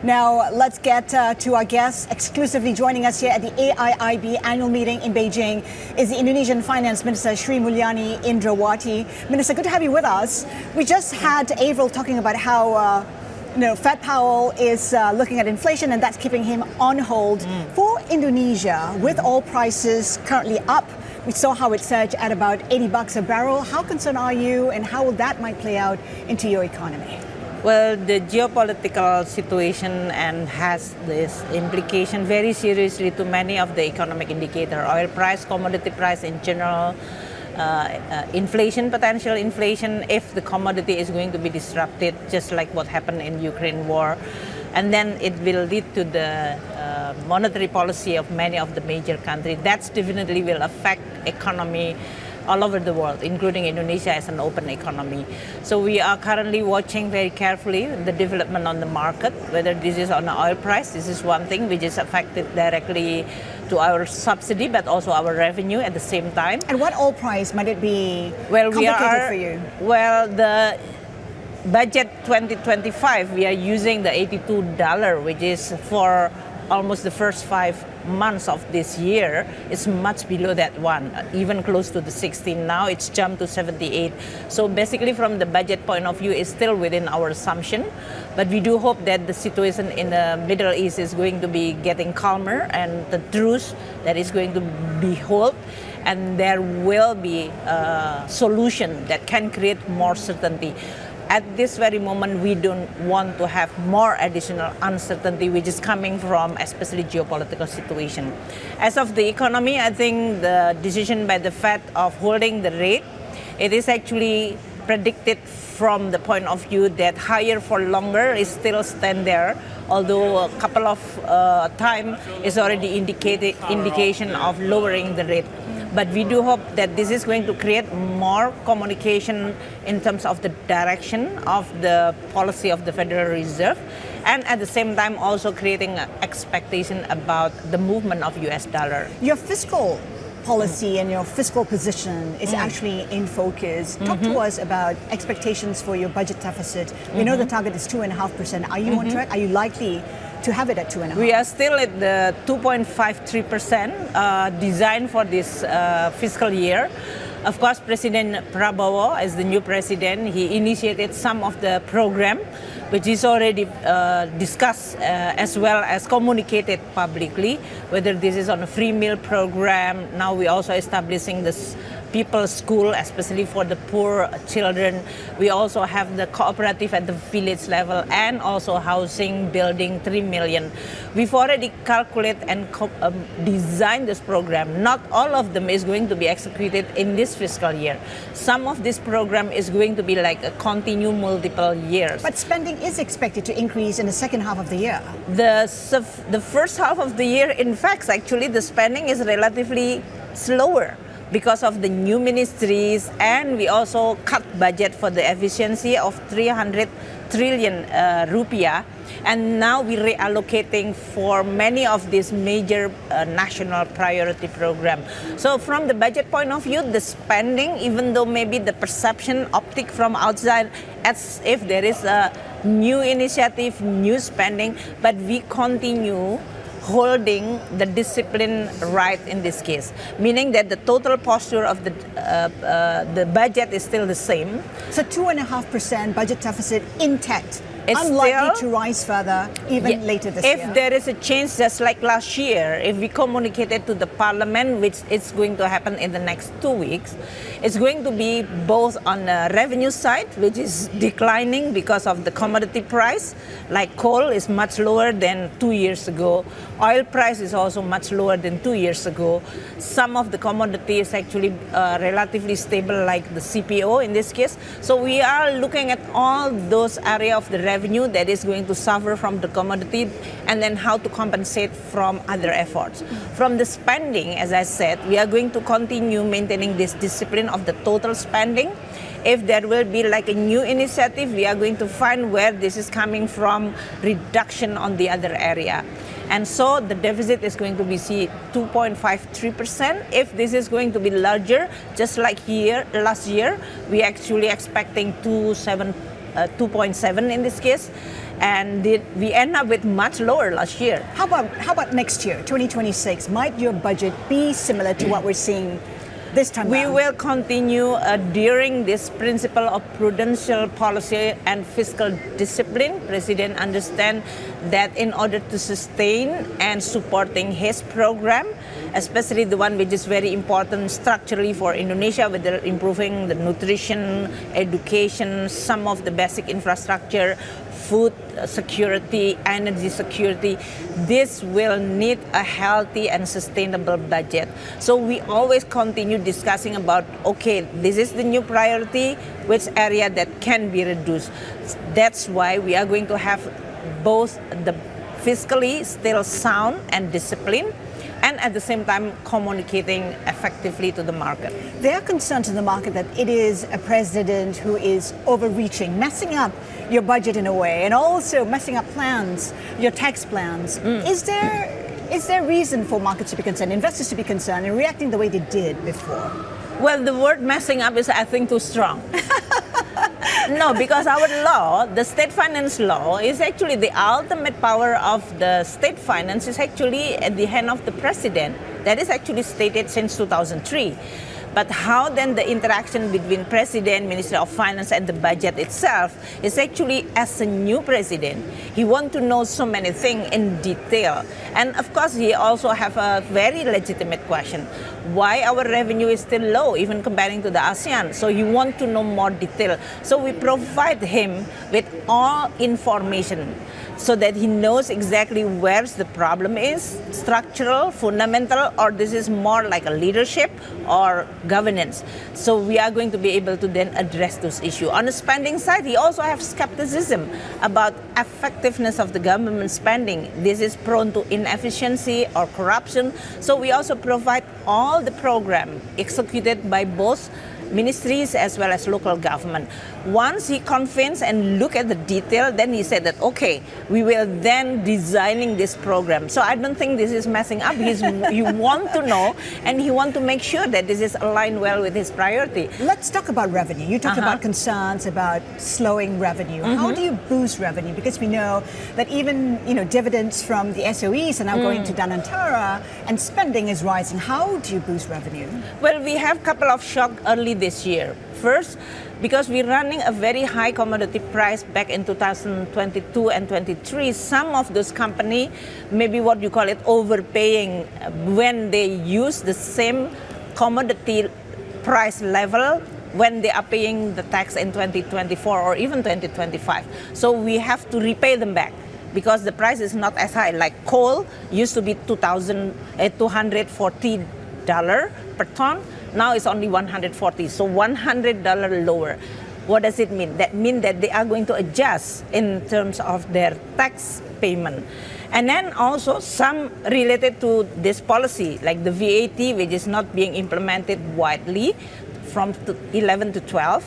Now, let's get to our guest. Exclusively joining us here at the AIIB annual meeting in Beijing is the Indonesian Finance Minister, Sri Mulyani Indrawati. Minister, good to have you with us. We just had Avril talking about how Fed Powell is looking at inflation and that's keeping him on hold. For Indonesia, with oil prices currently up, we saw how it surged at about $80 a barrel. How concerned are you and how that might play out into your economy? Well, the geopolitical situation and has this implication very seriously to many of the economic indicators, oil price, commodity price in general, inflation, potential inflation if the commodity is going to be disrupted, just like what happened in Ukraine war. And then it will lead to the monetary policy of many of the major countries. That definitely will affect economy all over the world, including Indonesia as an open economy. So we are currently watching very carefully the development on the market, whether this is on the oil price. This is one thing which is affected directly to our subsidy, but also our revenue at the same time. And what oil price might it be complicated for you? Well, the budget 2025, we are using the $82, which is for almost the first 5 months of this year. It's much below that one, even close to the 16 now. It's jumped to 78. So basically from the budget point of view, it's still within our assumption. But we do hope that the situation in the Middle East is going to be getting calmer and the truce that is going to be held. And there will be a solution that can create more certainty. At this very moment, we don't want to have more additional uncertainty, which is coming from especially geopolitical situation. As of the economy, I think the decision by the Fed of holding the rate, it is actually predicted from the point of view that higher for longer is still stand there, although a couple of time is already indication of lowering the rate. But we do hope that this is going to create more communication in terms of the direction of the policy of the Federal Reserve, and at the same time also creating an expectation about the movement of US dollar. Your fiscal policy and your fiscal position is actually in focus. Talk to us about expectations for your budget deficit. We know the target is 2.5%. Are you on track? Are you likely to have it at 2.5%? We are still at the 2.53% designed for this fiscal year. Of course, President Prabowo, as the new president, he initiated some of the program, which is already discussed as well as communicated publicly, whether this is on a free meal program. Now we also establishing this people's school, especially for the poor children. We also have the cooperative at the village level and also housing building 3 million. We've already calculated and designed this program. Not all of them is going to be executed in this fiscal year. Some of this program is going to be like a continue multiple years. But spending is expected to increase in the second half of the year. The first half of the year, in fact, actually the spending is relatively slower because of the new ministries, and we also cut budget for the efficiency of 300 trillion rupiah, and now we're reallocating for many of these major national priority program. So from the budget point of view, the spending, even though maybe the perception optic from outside as if there is a new initiative, new spending, but we continue holding the discipline right in this case, meaning that the total posture of the budget is still the same. So 2.5% budget deficit intact, it's unlikely still to rise further even later this year. If there is a change, just like last year, if we communicated to the parliament, which is going to happen in the next 2 weeks, it's going to be both on the revenue side, which is declining because of the commodity price, like coal is much lower than 2 years ago. Oil price is also much lower than 2 years ago. Some of the commodity is actually relatively stable, like the CPO in this case. So we are looking at all those areas of the revenue that is going to suffer from the commodity, and then how to compensate from other efforts. From the spending, as I said, we are going to continue maintaining this discipline of the total spending. If there will be like a new initiative, we are going to find where this is coming from, reduction on the other area. And so the deficit is going to be 2.53%. If this is going to be larger, just like last year, we actually expecting 2.7 in this case. and we end up with much lower last year. How about next year, 2026? Might your budget be similar to what we're seeing this time We around? will continue adhering this principle of prudential policy and fiscal discipline. President understands that in order to sustain and supporting his program, especially the one which is very important structurally for Indonesia, with improving the nutrition, education, some of the basic infrastructure, food security, energy security, this will need a healthy and sustainable budget. So we always continue discussing about, okay, this is the new priority, which area that can be reduced. That's why we are going to have both the fiscally still sound and discipline, and at the same time communicating effectively to the market. There are concerns in the market that it is a president who is overreaching, messing up your budget in a way, and also messing up plans, your tax plans. Is there reason for markets to be concerned, investors to be concerned, and reacting the way they did before? Well, the word messing up is, I think, too strong. No, because our law, the state finance law, is actually the ultimate power of the state finance is actually at the hand of the president. That is actually stated since 2003. But how then the interaction between president, Ministry of Finance, and the budget itself is actually, as a new president, he wants to know so many things in detail. And of course, he also have a very legitimate question. Why our revenue is still low, even comparing to the ASEAN? So he wants to know more detail. So we provide him with all information so that he knows exactly where the problem is, structural, fundamental, or this is more like a leadership or governance. So we are going to be able to then address those issues. On the spending side, he also has skepticism about effectiveness of the government spending. This is prone to inefficiency or corruption. So we also provide all the program executed by both ministries as well as local government. Once he convinced and look at the detail, then he said that, okay, we will then designing this program. So I don't think this is messing up. He want to know, and he want to make sure that this is aligned well with his priority. Let's talk about revenue. You talked about concerns about slowing revenue. How do you boost revenue? Because we know that even dividends from the SOEs are now going to Danantara, and spending is rising. How do you boost revenue? Well, we have a couple of shocks early this year. First, because we're running a very high commodity price back in 2022 and 23, some of those companies, maybe what you call it overpaying when they use the same commodity price level when they are paying the tax in 2024 or even 2025. So we have to repay them back, because the price is not as high. Like coal used to be $240 per ton. Now it's only $140, so $100 lower. What does it mean? That means that they are going to adjust in terms of their tax payment. And then also some related to this policy, like the VAT, which is not being implemented widely from 11 to 12.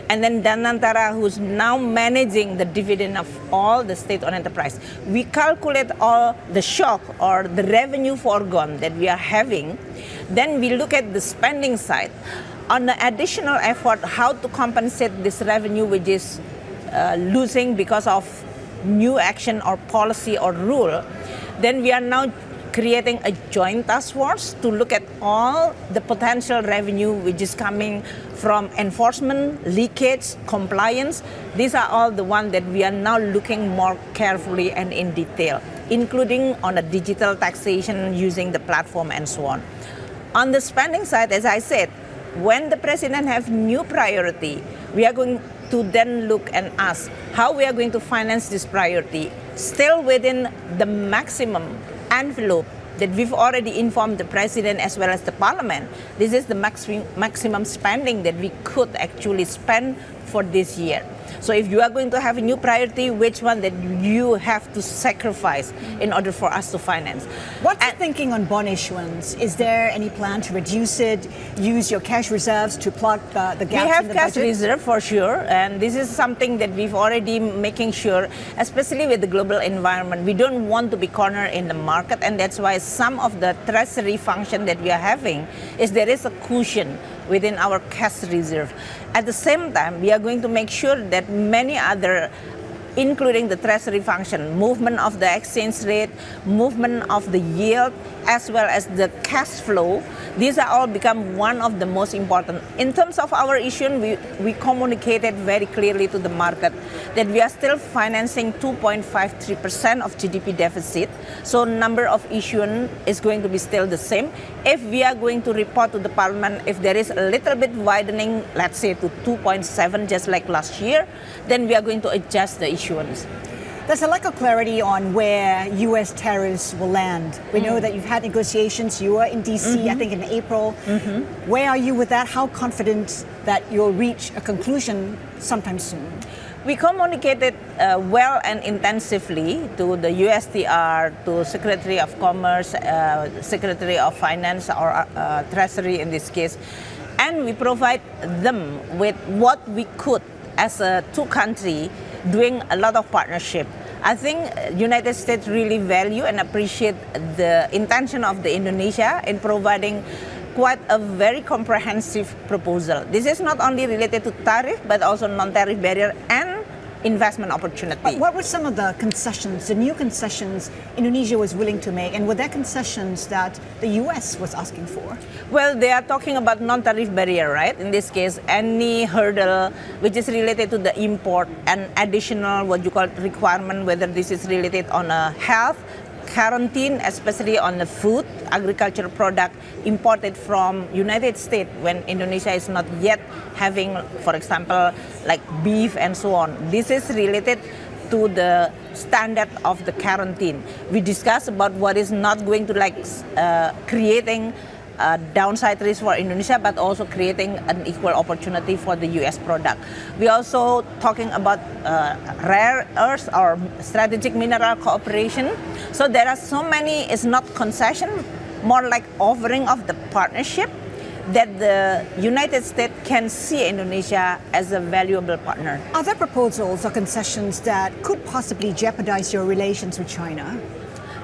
And then Danantara, who's now managing the dividend of all the state-owned enterprise. We calculate all the shock or the revenue foregone that we are having. Then we look at the spending side. On the additional effort, how to compensate this revenue which is losing because of new action or policy or rule, then we are now creating a joint task force to look at all the potential revenue which is coming from enforcement, leakage, compliance. These are all the ones that we are now looking more carefully and in detail, including on the digital taxation using the platform and so on. On the spending side, as I said, when the president has new priority, we are going to then look and ask how we are going to finance this priority, still within the maximum envelope that we've already informed the president as well as the parliament. This is the maximum spending that we could actually spend for this year. So if you are going to have a new priority, which one that you have to sacrifice in order for us to finance? What's your thinking on bond issuance? Is there any plan to reduce it, use your cash reserves to plug the gaps in the budget? We have cash reserve for sure, and this is something that we've already making sure, especially with the global environment. We don't want to be cornered in the market, and that's why some of the treasury function that we are having is there is a cushion within our cash reserve. At the same time, we are going to make sure that many other including the treasury function, movement of the exchange rate, movement of the yield, as well as the cash flow. These are all become one of the most important. In terms of our issuance, we communicated very clearly to the market that we are still financing 2.53% of GDP deficit. So number of issuance is going to be still the same. If we are going to report to the parliament, if there is a little bit widening, let's say to 2.7, just like last year, then we are going to adjust the issuance. There's a lack of clarity on where U.S. tariffs will land. We know that you've had negotiations. You were in D.C., I think, in April. Where are you with that? How confident that you'll reach a conclusion sometime soon? We communicated well and intensively to the USTR, to Secretary of Commerce, Secretary of Finance, or Treasury in this case, and we provide them with what we could as a two-country doing a lot of partnership. I think United States really value and appreciate the intention of the Indonesia in providing quite a very comprehensive proposal. This is not only related to tariff, but also non-tariff barrier and investment opportunity. But what were some of the concessions, the new concessions Indonesia was willing to make, and were there concessions that the US was asking for? Well, they are talking about non-tariff barrier, right? In this case, any hurdle which is related to the import and additional what you call requirement, whether this is related on a health, quarantine, especially on the food, agricultural product imported from United States when Indonesia is not yet having, for example, like beef and so on. This is related to the standard of the quarantine. We discussed about what is not going to creating downside risk for Indonesia, but also creating an equal opportunity for the US product. We also talking about rare earths or strategic mineral cooperation. So there are so many, it's not concession, more like offering of the partnership that the United States can see Indonesia as a valuable partner. Are there proposals or concessions that could possibly jeopardize your relations with China?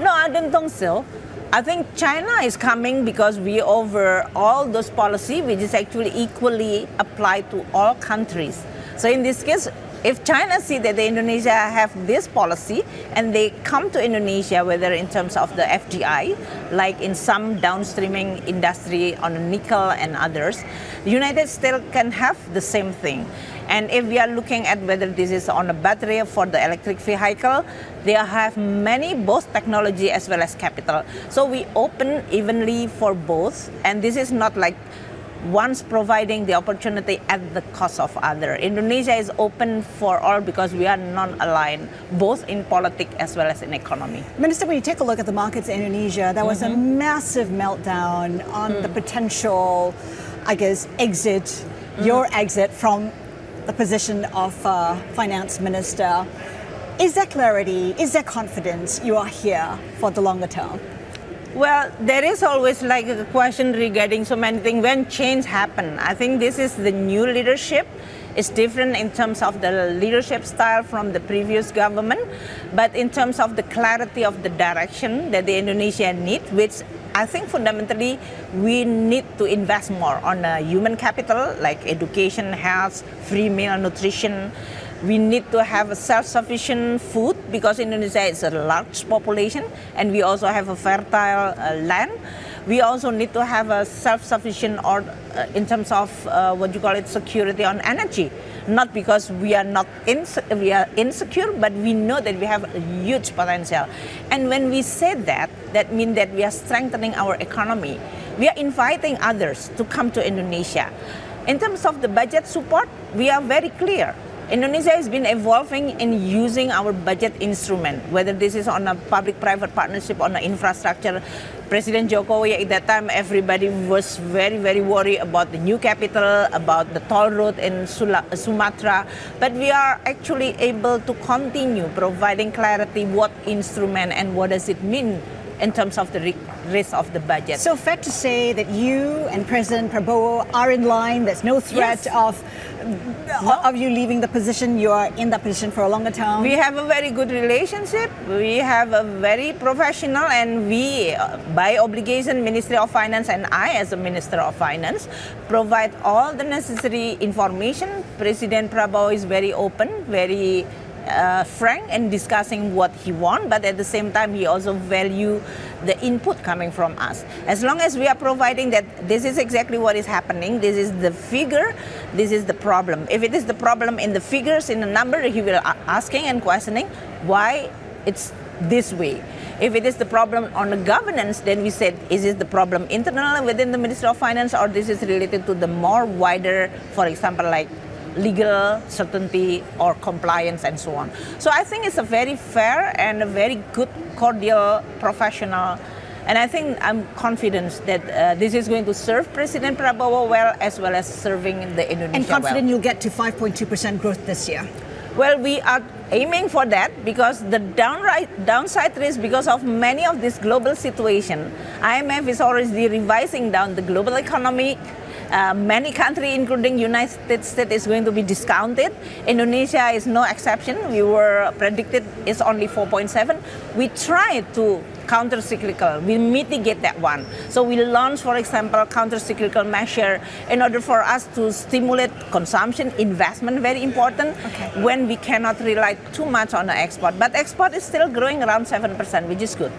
No, I don't think so. I think China is coming because we offer all those policy which is actually equally applied to all countries. So in this case, if China see that the Indonesia have this policy and they come to Indonesia, whether in terms of the FDI, like in some downstreaming industry on nickel and others, the United States can have the same thing. And if we are looking at whether this is on a battery for the electric vehicle, they have many, both technology as well as capital. So we open evenly for both, and this is not like one's providing the opportunity at the cost of other. Indonesia is open for all because we are non-aligned, both in politics as well as in economy. Minister, when you take a look at the markets in Indonesia, there was a massive meltdown on the potential, I guess, exit, your exit from the position of finance minister. Is there clarity? Is there confidence you are here for the longer term? Well, there is always like a question regarding so many things when change happen. I think this is the new leadership. It's different in terms of the leadership style from the previous government, but in terms of the clarity of the direction that the Indonesia need, which I think fundamentally we need to invest more on human capital like education, health, free meal, nutrition. We need to have a self-sufficient food because Indonesia is a large population and we also have a fertile land. We also need to have a self-sufficient or in terms of security on energy. Not because we are insecure, but we know that we have a huge potential. And when we say that, that means that we are strengthening our economy. We are inviting others to come to Indonesia. In terms of the budget support, we are very clear. Indonesia has been evolving in using our budget instrument, whether this is on a public-private partnership on the infrastructure. President Jokowi at that time, everybody was very, very worried about the new capital, about the toll road in Sumatra. But we are actually able to continue providing clarity what instrument and what does it mean in terms of the risk of the budget. So fair to say that you and President Prabowo are in line. There's no threat of you leaving the position. You are in that position for a longer time. We have a very good relationship. We have a very professional, and we, by obligation, Ministry of Finance and I as a Minister of Finance, provide all the necessary information. President Prabowo is very open, very frank in discussing what he wants, but at the same time, he also value the input coming from us. As long as we are providing that this is exactly what is happening, this is the figure, this is the problem. If it is the problem in the figures, in the number, he will asking and questioning why it's this way. If it is the problem on the governance, then we said, is it the problem internally within the Ministry of Finance, or this is related to the more wider, for example, like legal certainty or compliance and so on. So I think it's a very fair and a very good, cordial, professional, and I think I'm confident that this is going to serve President Prabowo well as serving the Indonesia And confident well. you'll get to 5.2% growth this year. Well, we are aiming for that because the downside risk, because of many of this global situation, IMF is already revising down the global economy. Many countries, including United States, is going to be discounted. Indonesia is no exception. We were predicted it's only 4.7. We tried to counter-cyclical. We mitigate that one. So we launched, for example, counter-cyclical measure in order for us to stimulate consumption, investment, very important, when we cannot rely too much on the export. But export is still growing around 7%, which is good.